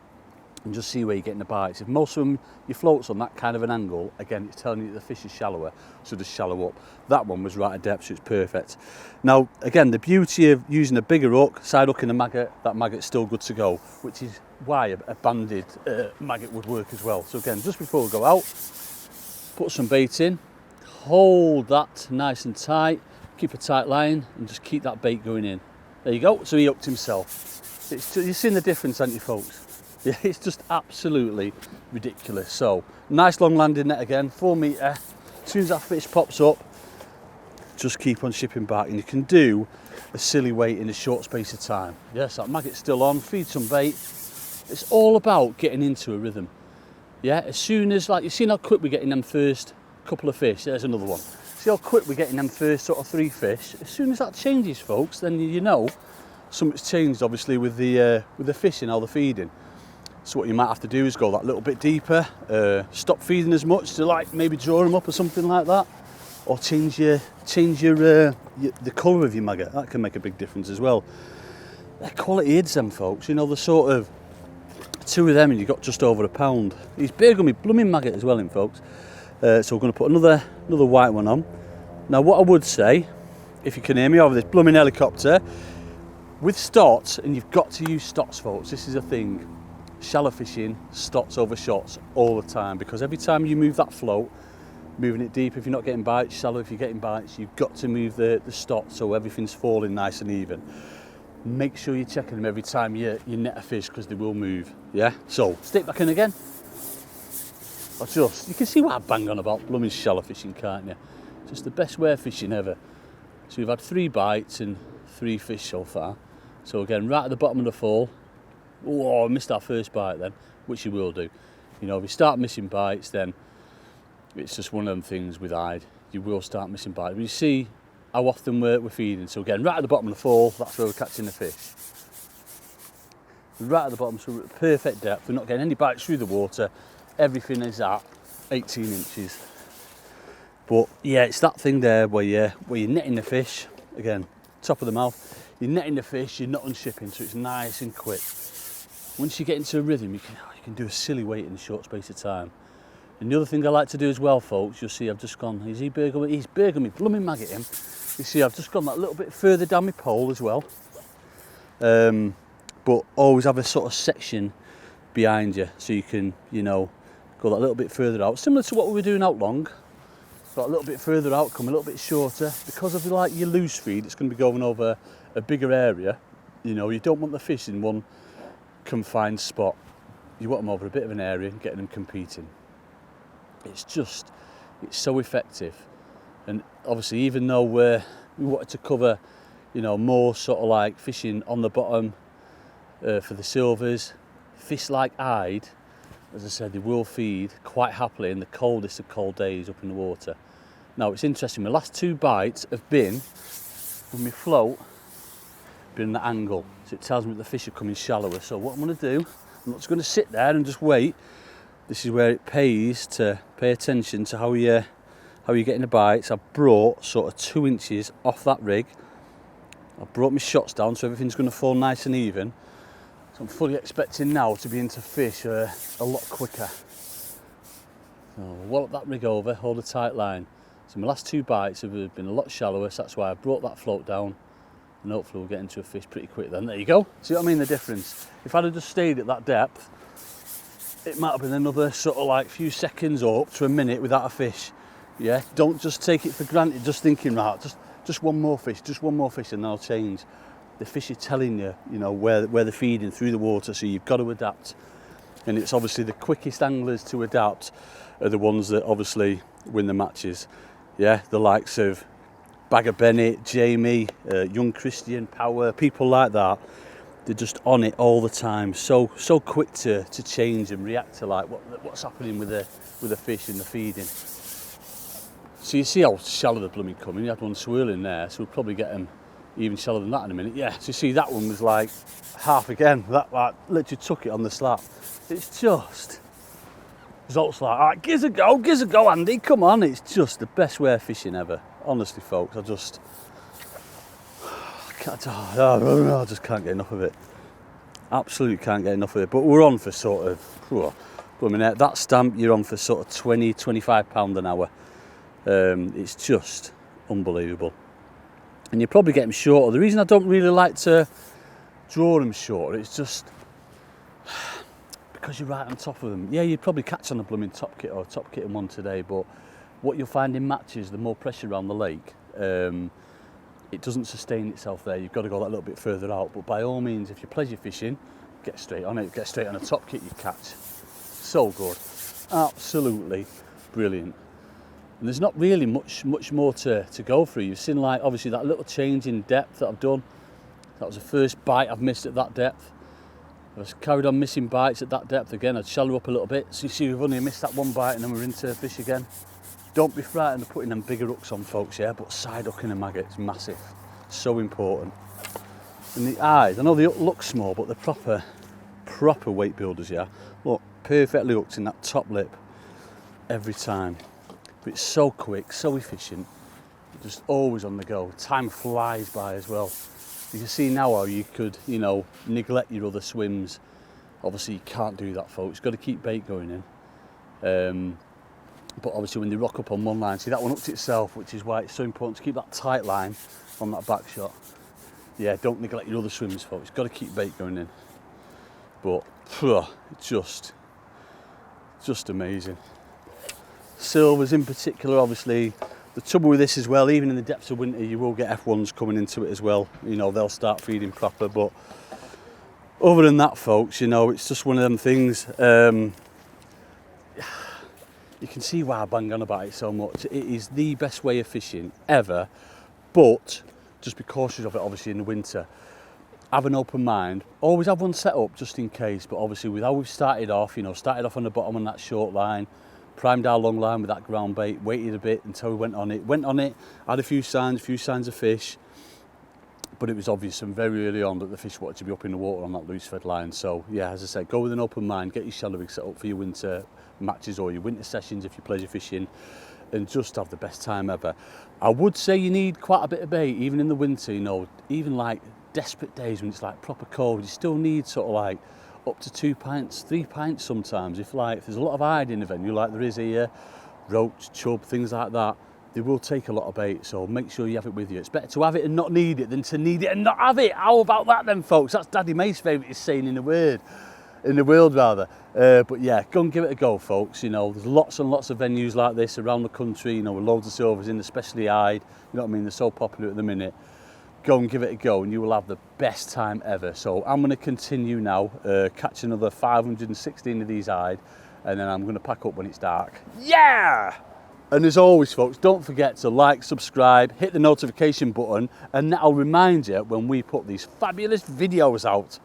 Speaker 1: and just see where you're getting the bites. If most of them, your float's on that kind of an angle, again, it's telling you that the fish is shallower, so just shallow up. That one was right at depth, so it's perfect. Now, again, the beauty of using a bigger hook, side hooking a maggot, that maggot's still good to go, which is why a banded maggot would work as well. So again, just before we go out, put some bait in, hold that nice and tight, keep a tight line, and just keep that bait going in. There you go, so he hooked himself. You've seen the difference, haven't you, folks? Yeah, it's just absolutely ridiculous. So, nice long landing net again, 4 metre. As soon as that fish pops up, just keep on shipping back, and you can do a silly weight in a short space of time. Yes, that maggot's still on, feed some bait. It's all about getting into a rhythm. Yeah, as soon as, like, you've seen how quick we're getting them first couple of fish. There's another one. See how quick we're getting them first sort of 3 fish. As soon as that changes, folks, then you know something's changed, obviously, with the fishing, how they're feeding. So what you might have to do is go that little bit deeper, stop feeding as much to, like, maybe draw them up or something like that, or change the colour of your maggot. That can make a big difference as well. They're quality ids, them folks. You know, the sort of 2 of them and you've got just over £1. He's big on me blooming maggot as well, in folks. So we're going to put another white one on. Now, what I would say, if you can hear me over this blooming helicopter, with stots, and you've got to use stots, folks. This is a thing. Shallow fishing, stots over shots all the time, because every time you move that float, moving it deep if you're not getting bites, shallow if you're getting bites, you've got to move the stot so everything's falling nice and even. Make sure you're checking them every time you net a fish, because they will move. Yeah, so stick back in again. You can see what I bang on about blooming shallow fishing, can't you? Just the best way of fishing ever. So we've had 3 bites and 3 fish so far. So again, right at the bottom of the fall. Oh, I missed our first bite then, which you will do. You know, if you start missing bites, then it's just one of them things with hide. You will start missing bites. But you see how often we're feeding. So again, right at the bottom of the fall, that's where we're catching the fish. Right at the bottom, so we're at perfect depth. We're not getting any bites through the water. Everything is at 18 inches. But yeah, it's that thing there where you're netting the fish. Again, top of the mouth. You're netting the fish, you're not unshipping, so it's nice and quick. Once you get into a rhythm, you can do a silly weight in a short space of time. And the other thing I like to do as well, folks, you'll see I've just gone, he's burging me, blooming maggot him. You see I've just gone that little bit further down my pole as well. But always have a sort of section behind you, so you can, you know, go that little bit further out. Similar to what we were doing out long. Got a little bit further out, come a little bit shorter. Because of like your loose feed, it's going to be going over a bigger area. You know, you don't want the fish in one confined spot. You want them over a bit of an area and getting them competing. It's so effective. And obviously, even though we wanted to cover, you know, more sort of like fishing on the bottom for the silvers, fish like hide, as I said, they will feed quite happily in the coldest of cold days up in the water. Now, it's interesting, my last 2 bites have been, with my float, been an angle. So it tells me that the fish are coming shallower. So what I'm going to do, I'm not just going to sit there and just wait. This is where it pays to pay attention to how you're getting the bites. I've brought sort of 2 inches off that rig. I've brought my shots down so everything's going to fall nice and even. So I'm fully expecting now to be into fish a lot quicker. So I'll wallop that rig over, hold a tight line. So my last 2 bites have been a lot shallower, so that's why I brought that float down, and hopefully we'll get into a fish pretty quick then. There you go. See what I mean, the difference? If I'd have just stayed at that depth, it might have been another sort of like few seconds or up to a minute without a fish. Yeah, don't just take it for granted, just thinking, right, just one more fish, and I'll change. The fish are telling you, you know, where they're feeding through the water, so you've got to adapt. And it's obviously the quickest anglers to adapt are the ones that obviously win the matches. Yeah, the likes of Bagger Bennett, Jamie, Young Christian, Power, people like that. They're just on it all the time, so quick to change and react to like what's happening with the fish and the feeding. So you see how shallow the blooming coming. You had one swirling there, so we'll probably get them even shallower than that in a minute. Yeah, so you see that one was like half again. That like literally took it on the slap. It's just results like, all right, gives a go, Andy. Come on, it's just the best way of fishing ever. Honestly, folks, I just can't get enough of it. Absolutely can't get enough of it. But we're on for sort of, that stamp, you're on for sort of £20-25 an hour. It's just unbelievable. And you probably get them shorter. The reason I don't really like to draw them shorter, it's just because you're right on top of them. Yeah, you'd probably catch on a blooming top kit or top kit in one today, but what you'll find in matches, the more pressure around the lake, it doesn't sustain itself there. You've got to go that little bit further out. But by all means, if you're pleasure fishing, get straight on it. Get straight on a top kit you catch. So good. Absolutely brilliant. And there's not really much more to go through. You've seen, like, obviously that little change in depth that I've done. That was the first bite I've missed at that depth. I've carried on missing bites at that depth again. I'd shallow up a little bit. So you see, we've only missed that one bite and then we're into fish again. Don't be frightened of putting them bigger hooks on, folks, yeah? But side hooking a maggot is massive. So important. And the eyes, I know they look small, but they're proper weight builders, yeah? Look, perfectly hooked in that top lip every time. But it's so quick, so efficient. Just always on the go. Time flies by as well. You can see now how you could, you know, neglect your other swims. Obviously you can't do that, folks. You've got to keep bait going in. But obviously when they rock up on one line, see that one hooked itself, which is why it's so important to keep that tight line on that back shot. Yeah, don't neglect your other swims, folks. You've got to keep bait going in. But just amazing. Silvers in particular, obviously. The trouble with this as well, even in the depths of winter, you will get F1s coming into it as well. You know, they'll start feeding proper. But other than that, folks, you know, it's just one of them things. You can see why I bang on about it so much. It is the best way of fishing ever. But just be cautious of it, obviously, in the winter. Have an open mind. Always have one set up just in case. But obviously, with how we've started off, you know, started off on the bottom on that short line, primed our long line with that ground bait, waited a bit until we went on it, had a few signs of fish, but it was obvious from very early on that the fish wanted to be up in the water on that loose fed line. So yeah, as I said, go with an open mind, get your shallow rig set up for your winter matches or your winter sessions if you're pleasure fishing, and just have the best time ever. I would say you need quite a bit of bait, even in the winter, you know, even like desperate days when it's like proper cold, you still need sort of like up to 2 pints, 3 pints sometimes. If there's a lot of hide in the venue like there is here, roach, chub, things like that, they will take a lot of bait, so make sure you have it with you. It's better to have it and not need it than to need it and not have it. How about that then, folks? That's Daddy May's favourite saying in the world rather. But yeah, go and give it a go, folks. You know, there's lots and lots of venues like this around the country, you know, with loads of silvers in, especially hide. You know what I mean? They're so popular at the minute. Go and give it a go and you will have the best time ever. So I'm going to continue now, catch another 516 of these hide, and then I'm going to pack up when it's dark. Yeah! And as always, folks, don't forget to like, subscribe, hit the notification button, and that'll remind you when we put these fabulous videos out.